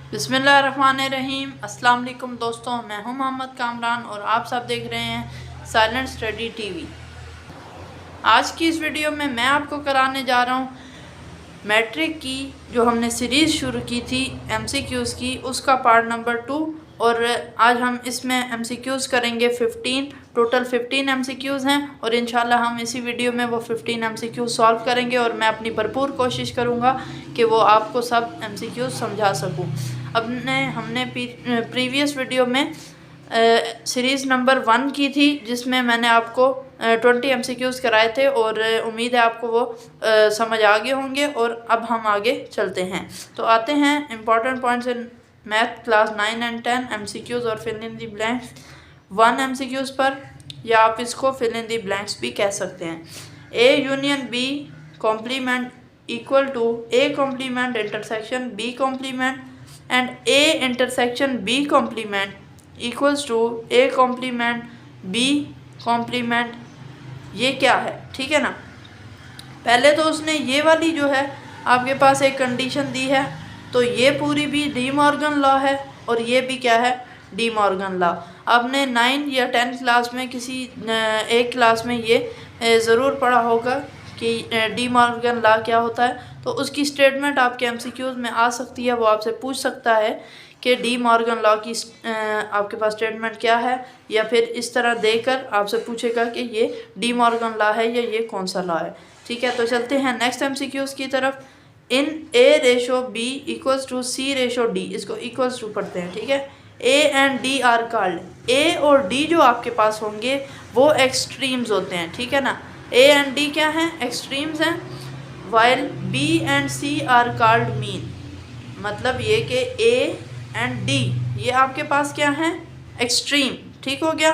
बिस्मिल्लाहिर्रहमानिर्रहीम। अस्सलाम वालेकुम दोस्तों, मैं हूं मोहम्मद कामरान और आप सब देख रहे हैं साइलेंट स्टडी टीवी। आज की इस वीडियो में मैं आपको कराने जा रहा हूं मैट्रिक की जो हमने सीरीज़ शुरू की थी एमसीक्यूज़ की, उसका पार्ट नंबर 2। और आज हम इसमें एमसीक्यूज़ करेंगे 15। टोटल 15 एमसीक्यूज़ हैं और इंशाल्लाह हम इसी वीडियो में वो 15 एमसीक्यूज़ सॉल्व करेंगे और मैं अपनी भरपूर कोशिश करूँगा कि वो आपको सब एमसीक्यूज़ समझा सकूँ। हमने प्रीवियस वीडियो में सीरीज़ नंबर 1 की थी जिसमें मैंने आपको 20 एमसीक्यूज़ कराए थे और उम्मीद है आपको वो समझ आ गए होंगे। और अब हम आगे चलते हैं, तो आते हैं important points in math class 9 and 10 MCQs और fill in the blanks 1 MCQs पर, या आप इसको फिल इन दी ब्लैंक्स भी कह सकते हैं। A union B complement equal to A complement intersection B complement and A intersection B complement equals to A complement B complement. ये क्या है, ठीक है ना। पहले तो उसने ये वाली जो है आपके पास एक कंडीशन दी है, तो ये पूरी भी डी मॉर्गन लॉ है और ये भी क्या है, डी मॉर्गन लॉ। आपने 9 या 10 क्लास में किसी एक क्लास में ये ज़रूर पढ़ा होगा कि डी मॉर्गन लॉ क्या होता है। तो उसकी स्टेटमेंट आपके एमसीक्यूज़ में आ सकती है, वो आपसे पूछ सकता है कि डी मॉर्गन लॉ की आपके पास स्टेटमेंट क्या है, या फिर इस तरह देकर आपसे पूछेगा कि ये डी मॉर्गन लॉ है या ये कौन सा लॉ है, ठीक है। तो चलते हैं नेक्स्ट एमसीक्यूज़ की तरफ। In A ratio B equals to C ratio D, इसको इक्वल्स टू पढ़ते हैं, ठीक है। A and D are called, A और डी जो आपके पास होंगे वो एक्सट्रीम्स होते हैं, ठीक है ना। ए एंड डी क्या हैं, एक्सट्रीम्स हैं। While B and C are called mean, मतलब ये कि ए एंड डी ये आपके पास क्या है, एक्सट्रीम, ठीक हो गया।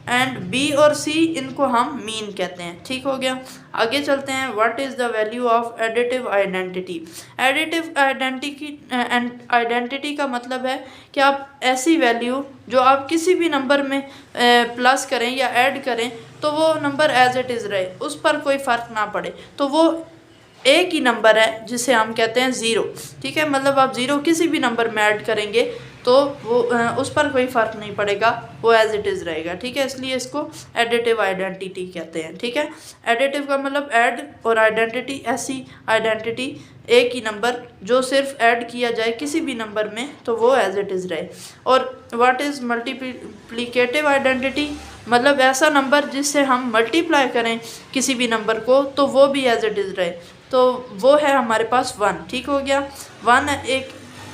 एंड बी और सी इनको हम मीन कहते हैं, ठीक हो गया। आगे चलते हैं। What is the value of additive identity. Additive identity का मतलब है कि आप ऐसी वैल्यू जो आप किसी भी नंबर में प्लस करें या ऐड करें तो वो नंबर एज इट इज़ रहे, उस पर कोई फ़र्क ना पड़े। तो वो एक ही नंबर है जिसे हम कहते हैं ज़ीरो, ठीक है। मतलब आप ज़ीरो किसी भी नंबर में ऐड करेंगे तो वो उस पर कोई फ़र्क नहीं पड़ेगा, वो एज इट इज़ रहेगा, ठीक है। इसलिए इसको एडिटिव आइडेंटिटी कहते हैं, ठीक है। एडिटिव का मतलब ऐड और आइडेंटिटी, ऐसी आइडेंटिटी एक ही नंबर जो सिर्फ ऐड किया जाए किसी भी नंबर में तो वो एज इट इज़ रहे। और व्हाट इज़ मल्टीप्लिकेटिव आइडेंटिटी, मतलब ऐसा नंबर जिससे हम मल्टीप्लाई करें किसी भी नंबर को तो वो भी एज इट इज़ रहे, तो वो है हमारे पास 1, ठीक हो गया। 1 एक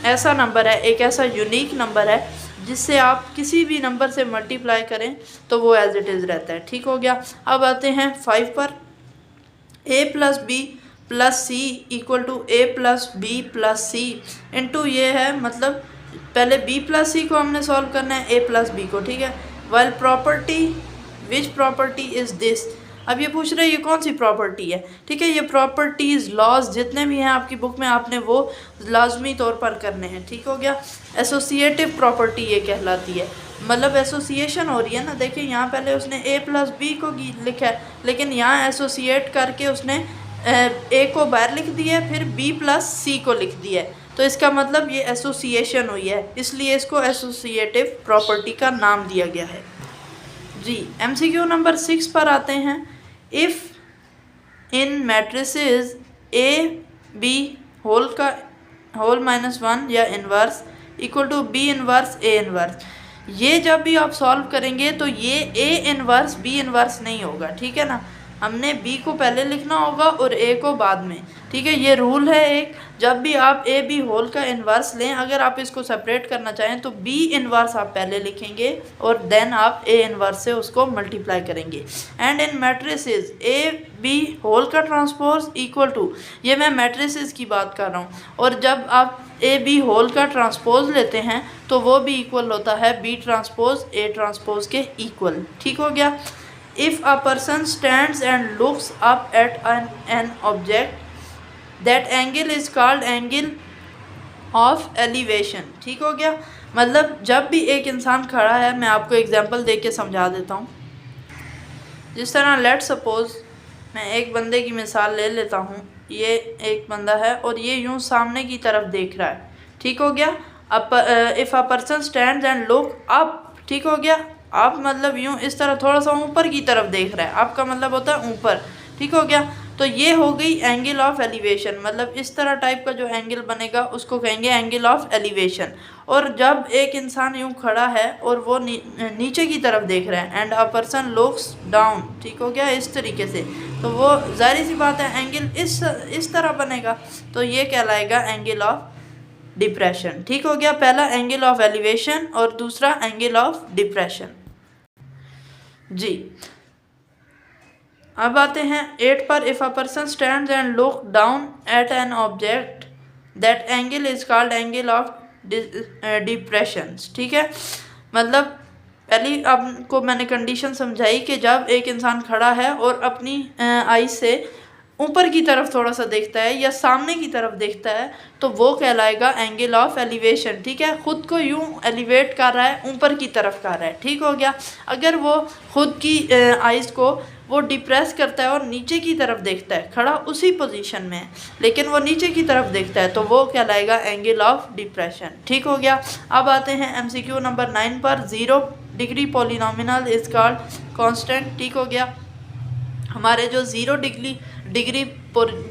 ऐसा नंबर है, एक ऐसा यूनिक नंबर है जिससे आप किसी भी नंबर से मल्टीप्लाई करें तो वो एज इट इज़ रहता है, ठीक हो गया। अब आते हैं 5 पर। A plus B plus C equal to A plus B plus C into ये है, मतलब पहले बी प्लस सी को हमने सॉल्व करना है ए प्लस बी को, ठीक है। While property, which property is this. अब ये पूछ रहे हैं ये कौन सी प्रॉपर्टी है, ठीक है। ये प्रॉपर्टीज़ लॉज जितने भी हैं आपकी बुक में आपने वो लाजमी तौर पर करने हैं, ठीक हो गया। एसोसिएटिव प्रॉपर्टी ये कहलाती है, मतलब एसोसिएशन हो रही है ना। देखिए यहाँ पहले उसने ए प्लस बी को लिखा है, लेकिन यहाँ एसोसिएट करके उसने ए को बाहर लिख दिया है, फिर बी प्लस सी को लिख दिया है, तो इसका मतलब ये एसोसिएशन हुई है, इसलिए इसको एसोसिएटिव प्रॉपर्टी का नाम दिया गया है जी। एमसीक्यू नंबर 6 पर आते हैं। If in matrices A B whole minus 1 या inverse equal to B inverse A inverse, ये जब भी आप सॉल्व करेंगे तो ये ए इन्वर्स बी इन्वर्स नहीं होगा, ठीक है ना। हमने बी को पहले लिखना होगा और ए को बाद में, ठीक है। ये रूल है एक, जब भी आप ए बी होल का इन्वर्स लें, अगर आप इसको सेपरेट करना चाहें तो बी इन्वर्स आप पहले लिखेंगे और देन आप ए इन्वर्स से उसको मल्टीप्लाई करेंगे। And in matrices A B whole का ट्रांसपोज इक्वल टू, ये मैं मैट्रिसेस की बात कर रहा हूँ, और जब आप ए बी होल का ट्रांसपोज लेते हैं तो वो भी इक्वल होता है बी ट्रांसपोज ए ट्रांसपोज के इक्वल, ठीक हो गया। If a person stands and looks up at an object, that angle is called angle of elevation, ठीक हो गया। मतलब जब भी एक इंसान खड़ा है, मैं आपको एग्जांपल दे के समझा देता हूँ। जिस तरह लेट सपोज मैं एक बंदे की मिसाल ले लेता हूँ। ये एक बंदा है और ये यूँ सामने की तरफ देख रहा है, ठीक हो गया। If a person stands and look up, ठीक हो गया। आप मतलब यूँ इस तरह थोड़ा सा ऊपर की तरफ देख रहा है, आपका मतलब होता है ऊपर, ठीक हो गया। तो ये हो गई एंगल ऑफ एलिवेशन, मतलब इस तरह टाइप का जो एंगल बनेगा उसको कहेंगे एंगल ऑफ एलिवेशन। और जब एक इंसान यूँ खड़ा है और वो नीचे की तरफ देख रहा है, and a person looks down, ठीक हो गया, इस तरीके से, तो वो जाहिर सी बात है एंगल इस तरह बनेगा, तो ये कहलाएगा एंगल ऑफ डिप्रेशन, ठीक हो गया। पहला एंगल ऑफ एलिवेशन और दूसरा एंगल ऑफ डिप्रेशन। जी अब आते हैं 8 पर। If a person stands and look down at an object that angle is called angle of depression, ठीक है। मतलब पहली आपको मैंने कंडीशन समझाई कि जब एक इंसान खड़ा है और अपनी आई से ऊपर की तरफ थोड़ा सा देखता है या सामने की तरफ देखता है, तो वो कहलाएगा एंगल ऑफ एलिवेशन, ठीक है। ख़ुद को यूँ एलिवेट कर रहा है, ऊपर की तरफ कर रहा है, ठीक हो गया। अगर वो ख़ुद की आइज़ को वो डिप्रेस करता है और नीचे की तरफ देखता है, खड़ा उसी पोजीशन में है लेकिन वो नीचे की तरफ देखता है, तो वो कहलाएगा एंगल ऑफ डिप्रेशन, ठीक हो गया। अब आते हैं MCQ नंबर 9 पर। 0 डिग्री पॉलिनोमिनल इज कॉल्ड कांस्टेंट, ठीक हो गया। हमारे जो 0 डिग्री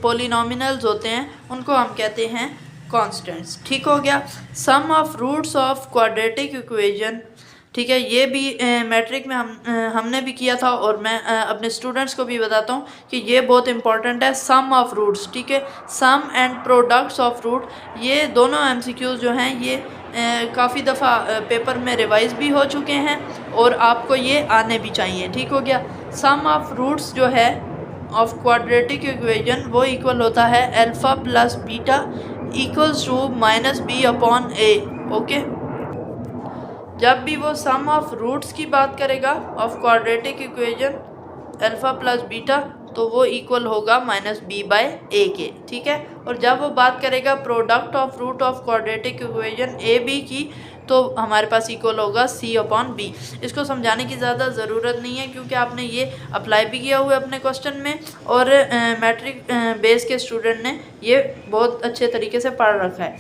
पॉलिनोमिनल्स होते हैं उनको हम कहते हैं कांस्टेंट्स, ठीक हो गया। Sum of roots of quadratic equation, ठीक है, ये भी मैट्रिक में हमने भी किया था और मैं अपने स्टूडेंट्स को भी बताता हूँ कि ये बहुत इंपॉर्टेंट है। सम ऑफ रूट्स, ठीक है, सम एंड प्रोडक्ट्स ऑफ रूट, ये दोनों MCQs जो हैं ये काफ़ी दफ़ा पेपर में रिवाइज भी हो चुके हैं और आपको ये आने भी चाहिए, ठीक हो गया। सम ऑफ रूट्स जो है ऑफ क्वाड्रेटिक इक्वेशन वो इक्वल होता है alpha plus beta equals to -b/a, okay. जब भी वो सम ऑफ रूट्स की बात करेगा of quadratic equation alpha plus beta, तो वो इक्वल होगा -b/a के, ठीक है। और जब वो बात करेगा product of root of quadratic equation a b की, तो हमारे पास इक्वल होगा c/b। इसको समझाने की ज़्यादा ज़रूरत नहीं है क्योंकि आपने ये अप्लाई भी किया हुआ है अपने क्वेश्चन में और मैट्रिक बेस के स्टूडेंट ने ये बहुत अच्छे तरीके से पढ़ रखा है।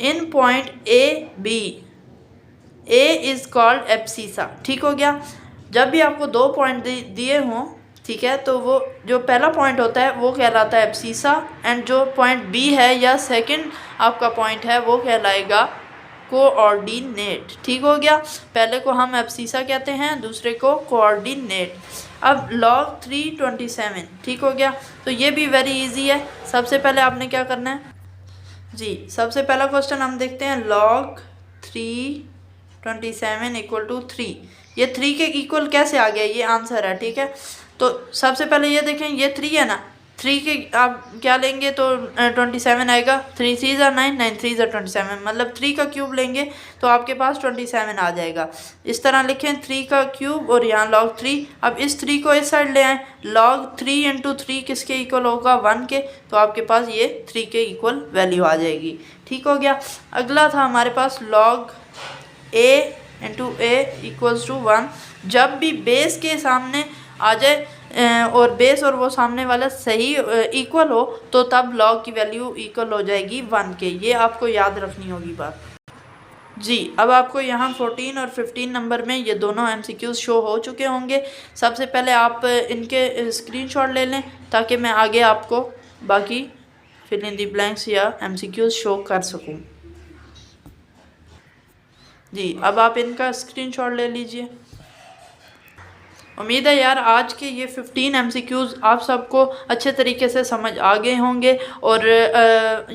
In point A is called abscissa, ठीक हो गया। जब भी आपको 2 पॉइंट दिए हों, ठीक है, तो वो जो पहला पॉइंट होता है वो कहलाता है एब्सिसा, एंड जो पॉइंट B है या सेकंड आपका पॉइंट है वो कहलाएगा कोऑर्डिनेट, ठीक हो गया। पहले को हम एब्सिसा कहते हैं, दूसरे को कोऑर्डिनेट। अब log 327, ठीक हो गया। तो ये भी वेरी इजी है। सबसे पहले आपने क्या करना है जी, सबसे पहला क्वेश्चन हम देखते हैं। log 327 इक्वल टू 3, ये 3 के इक्वल कैसे आ गया, ये आंसर है, ठीक है। तो सबसे पहले ये देखें, ये 3 है ना, 3 के आप क्या लेंगे तो 27 आएगा। 3 3 ज़ा 9, 9 3 ज़ा 27, मतलब 3 का क्यूब लेंगे तो आपके पास 27 आ जाएगा। इस तरह लिखें 3 का क्यूब और यहाँ log 3। अब इस 3 को इस साइड ले आएँ, log 3 इंटू 3 किसके इक्वल होगा 1 के, तो आपके पास ये 3 के इक्वल वैल्यू आ जाएगी, ठीक हो गया। अगला था हमारे पास log a into a equals to 1। जब भी बेस के सामने आ जाए और बेस और वो सामने वाला सही इक्वल हो, तो तब log की वैल्यू इक्वल हो जाएगी 1 के। ये आपको याद रखनी होगी बात जी। अब आपको यहाँ 14 और 15 नंबर में ये दोनों MCQs शो हो चुके होंगे। सबसे पहले आप इनके स्क्रीनशॉट ले लें ताकि मैं आगे आपको बाकी फिल इन दी ब्लैंक्स या MCQs शो कर सकूँ जी। अब आप इनका स्क्रीनशॉट ले लीजिए। उम्मीद है यार आज के ये 15 MCQs आप सबको अच्छे तरीके से समझ आ गए होंगे और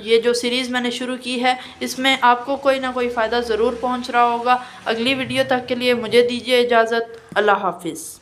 ये जो सीरीज़ मैंने शुरू की है इसमें आपको कोई ना कोई फ़ायदा ज़रूर पहुंच रहा होगा। अगली वीडियो तक के लिए मुझे दीजिए इजाज़त। अल्लाह हाफिज़।